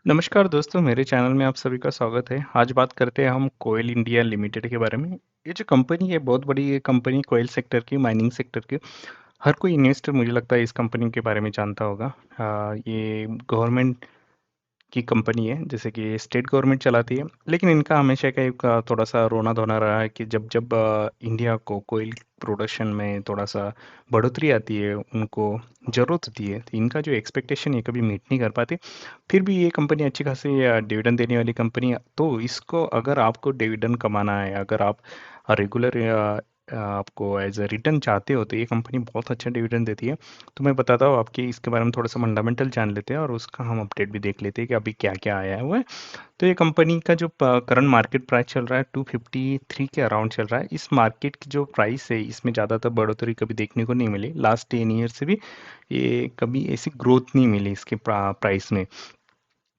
नमस्कार दोस्तों, मेरे चैनल में आप सभी का स्वागत है। आज बात करते हैं हम कोयल इंडिया लिमिटेड के बारे में। ये जो कंपनी है बहुत बड़ी ये कंपनी कोयल सेक्टर की, माइनिंग सेक्टर की। हर कोई इन्वेस्टर मुझे लगता है इस कंपनी के बारे में जानता होगा। ये गवर्नमेंट की कंपनी है, जैसे कि स्टेट गवर्नमेंट चलाती है, लेकिन इनका हमेशा का एक थोड़ा-सा रोना-धोना रहा है कि जब जब इंडिया को कोयल प्रोडक्शन में थोड़ा-सा बढ़ोतरी आती है, उनको ज़रूरत होती है, तो इनका जो एक्सपेक्टेशन है कभी मीट नहीं कर पाते। फिर भी ये कंपनी अच्छी खासी डिविडेंड देने वाली कंपनी है, तो इसको अगर आपको डिविडेंड कमाना है, अगर आप रेगुलर आपको एज़ अ रिटर्न चाहते हो, तो ये कंपनी बहुत अच्छा डिविडेंड देती है। तो मैं बताता हूँ आपकी इसके बारे में थोड़ा-सा फंडामेंटल जान लेते हैं और उसका हम अपडेट भी देख लेते हैं कि अभी क्या-क्या आया हुआ है। तो ये कंपनी का जो करंट मार्केट प्राइस चल रहा है 253 के अराउंड चल रहा है। इस मार्केट की जो प्राइस है इसमें ज़्यादातर बढ़ोतरी कभी देखने को नहीं मिली। लास्ट 10 ईयर से भी ये कभी ऐसी ग्रोथ नहीं मिली इसके प्राइस में।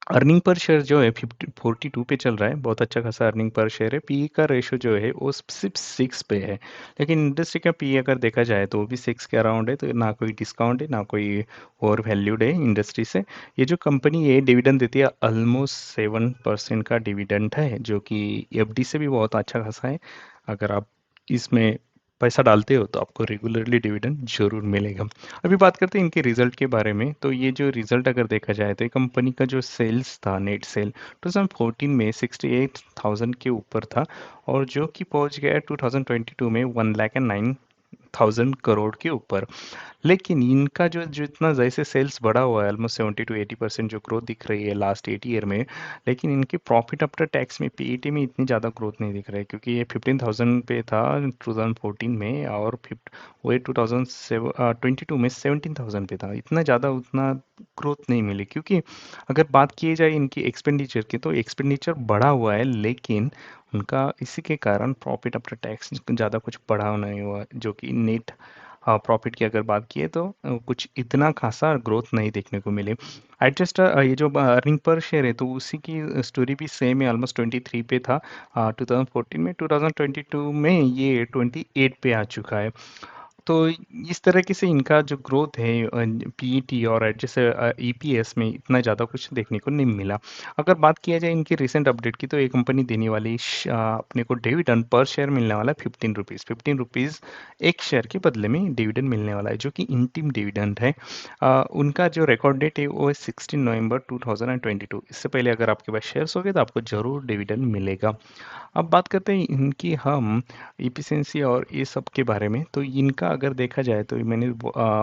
अर्निंग पर शेयर जो है 42 पे चल रहा है, बहुत अच्छा खासा अर्निंग पर शेयर है। पीई का रेशो जो है वो सिर्फ 6 पे है, लेकिन इंडस्ट्री का पीई अगर देखा जाए तो वो भी 6 के अराउंड है। तो ना कोई डिस्काउंट है, ना कोई ओवर वैल्यूड है इंडस्ट्री से। ये जो कंपनी है डिविडेंड देती है, ऑलमोस्ट 7% का डिविडेंड है, जो कि एफडी से भी बहुत अच्छा खासा है। अगर आप इसमें पैसा डालते हो तो आपको रेगुलरली डिविडेंड जरूर मिलेगा। अभी बात करते हैं इनके रिजल्ट के बारे में। तो ये जो रिजल्ट अगर देखा जाए तो ये कंपनी का जो सेल्स था, नेट सेल 2014 में 68,000 के ऊपर था, और जो कि पहुंच गया 2022 में 1,09,000 करोड़ के ऊपर। लेकिन इनका जो जितना जैसे सेल्स बढ़ा हुआ है, ऑलमोस्ट 70 to 80% जो ग्रोथ दिख रही है लास्ट 8 ईयर में, लेकिन इनके प्रॉफिट आफ्टर टैक्स में, पीईटी में इतनी ज़्यादा ग्रोथ नहीं दिख रहा है, क्योंकि ये 15,000 पे था 2014 में, और वो 2022 में 17,000 पे था। इतना ज़्यादा उतना ग्रोथ नहीं मिली, क्योंकि अगर बात की जाए इनकी एक्सपेंडिचर की, तो एक्सपेंडिचर बढ़ा हुआ है, लेकिन उनका इसी के कारण प्रॉफिट आफ्टर टैक्स ज़्यादा कुछ बढ़ा नहीं हुआ, जो कि नेट प्रॉफिट की अगर बात की तो कुछ इतना खासा ग्रोथ नहीं देखने को मिले। एडजस्ट ये जो अर्निंग पर शेयर है तो उसी की स्टोरी भी सेम है, ऑलमोस्ट 23 पे था 2014 में। 2022 में ये 28 पे आ चुका है। तो इस तरीके से इनका जो ग्रोथ है पीईटी और जैसे ईपीएस में इतना ज़्यादा कुछ देखने को नहीं मिला। अगर बात किया जाए इनकी रिसेंट अपडेट की, तो ये कंपनी देने वाली अपने को डिविडेंड पर शेयर मिलने वाला है 15 रुपीज़। 15 रुपीज़ एक शेयर के बदले में डिविडेंड मिलने वाला है, जो कि इंटीम डिविडेंड है। उनका जो रिकॉर्ड डेट है वो है 16 नवंबर 2022। इससे पहले अगर आपके पास शेयर्स हो गए तो आपको जरूर डिविडेंड मिलेगा। अब बात करते हैं इनकी हम एफिशिएंसी और ये सब के बारे में। तो इनका अगर देखा जाए तो मैंने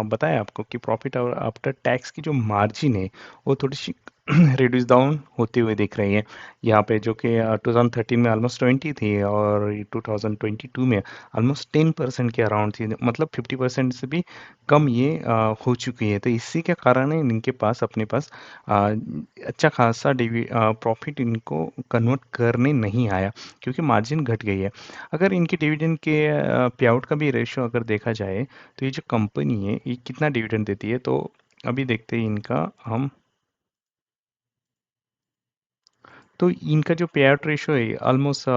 बताया आपको कि प्रॉफिट और आफ्टर टैक्स की जो मार्जिन है वो थोड़ी-सी रिड्यूस डाउन होते हुए दिख रही है। यहाँ पे जो कि 2013 में ऑलमोस्ट 20 थी, और 2022 में ऑलमोस्ट 10% के अराउंड थी। मतलब 50% से भी कम ये हो चुकी है। तो इसी के कारण है इनके पास अपने पास अ, अच्छा खासा प्रॉफिट इनको कन्वर्ट करने नहीं आया, क्योंकि मार्जिन घट गई है। अगर इनके डिविडेंड के पे आउट का भी रेशियो अगर देखा जाए, तो ये जो कंपनी है ये कितना डिविडेंड देती है, तो अभी देखते हैं इनका हम। तो इनका जो पे आउट रेशियो है ऑलमोस्ट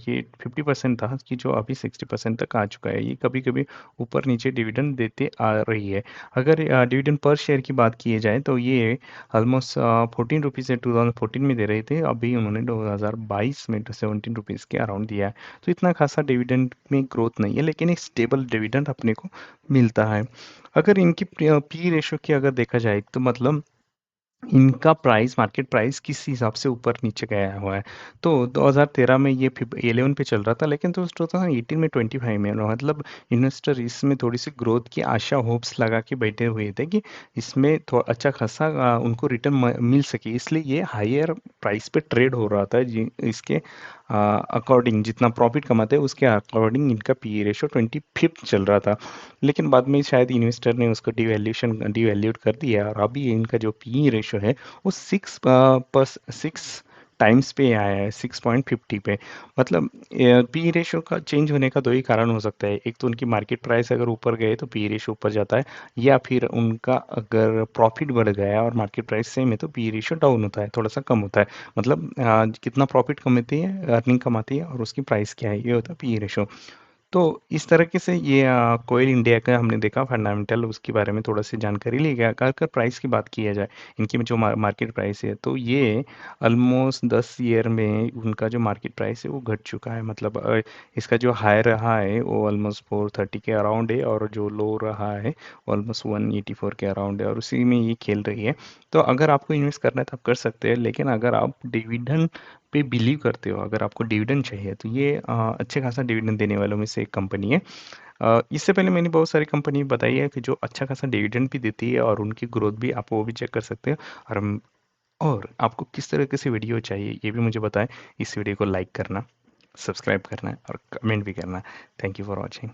ये 50% था, कि जो अभी 60% तक आ चुका है। ये कभी कभी ऊपर नीचे डिविडेंड देते आ रही है। अगर डिविडेंड पर शेयर की बात की जाए तो ये ऑलमोस्ट 14 रुपीज़ से 2014 में दे रहे थे, अभी उन्होंने 2022 में 17 रुपीज़ के अराउंड दिया है। तो इतना खासा डिविडेंड में ग्रोथ नहीं है, लेकिन एक स्टेबल डिविडेंड अपने को मिलता है। अगर इनकी पी रेशियो की अगर देखा जाए तो मतलब इनका प्राइस, मार्केट प्राइस किस हिसाब से ऊपर नीचे गया हुआ है। तो 2013 में ये 11 पे चल रहा था, लेकिन तो 2018 में 25 में, मतलब इन्वेस्टर इसमें थोड़ी सी ग्रोथ की आशा, होप्स लगा के बैठे हुए थे कि इसमें अच्छा खासा उनको रिटर्न मिल सके, इसलिए ये हायर प्राइस पे ट्रेड हो रहा था। इसके अकॉर्डिंग जितना प्रॉफिट कमाते हैं उसके अकॉर्डिंग इनका पी रेशो 25 चल रहा था। लेकिन बाद में शायद इन्वेस्टर ने उसको डिवैल्यूड कर दिया, और अभी इनका जो पी रेशो है वो 6 टाइम्स पे आया है, 6.50 पे। मतलब पी रेशो का चेंज होने का दो ही कारण हो सकता है। एक तो उनकी मार्केट प्राइस अगर ऊपर गए तो पी रेशो ऊपर जाता है, या फिर उनका अगर प्रॉफिट बढ़ गया और मार्केट प्राइस सेम है तो पी रेशो डाउन होता है, थोड़ा सा कम होता है। मतलब कितना प्रॉफिट कमाती है, अर्निंग कमाती है, और उसकी प्राइस क्या है, ये होता है पी रेशो। तो इस तरीके से ये कोयल इंडिया का हमने देखा फंडामेंटल, उसके बारे में थोड़ा सी जानकारी ली गया। अगर प्राइस की बात किया जाए, इनकी जो मार्केट प्राइस है, तो ये ऑलमोस्ट 10 ईयर में उनका जो मार्केट प्राइस है वो घट चुका है। मतलब इसका जो हाई रहा है वो ऑलमोस्ट 430 के अराउंड है, और जो लो रहा है ऑलमोस्ट 184 के अराउंड है, और उसी में ये खेल रही है। तो अगर आपको इन्वेस्ट करना है तो आप कर सकते हैं, लेकिन अगर आप डिविडेंड पे बिलीव करते हो, अगर आपको डिविडेंड चाहिए, तो ये अच्छे खासा डिविडेंड देने वालों में से एक कंपनी है। इससे पहले मैंने बहुत सारी कंपनी बताई है कि जो अच्छा खासा डिविडेंड भी देती है, और उनकी ग्रोथ भी आप वो भी चेक कर सकते हो। और आपको किस तरीके से वीडियो चाहिए ये भी मुझे बताएं। इस वीडियो को लाइक करना, सब्सक्राइब करना और कमेंट भी करना। Thank you for watching.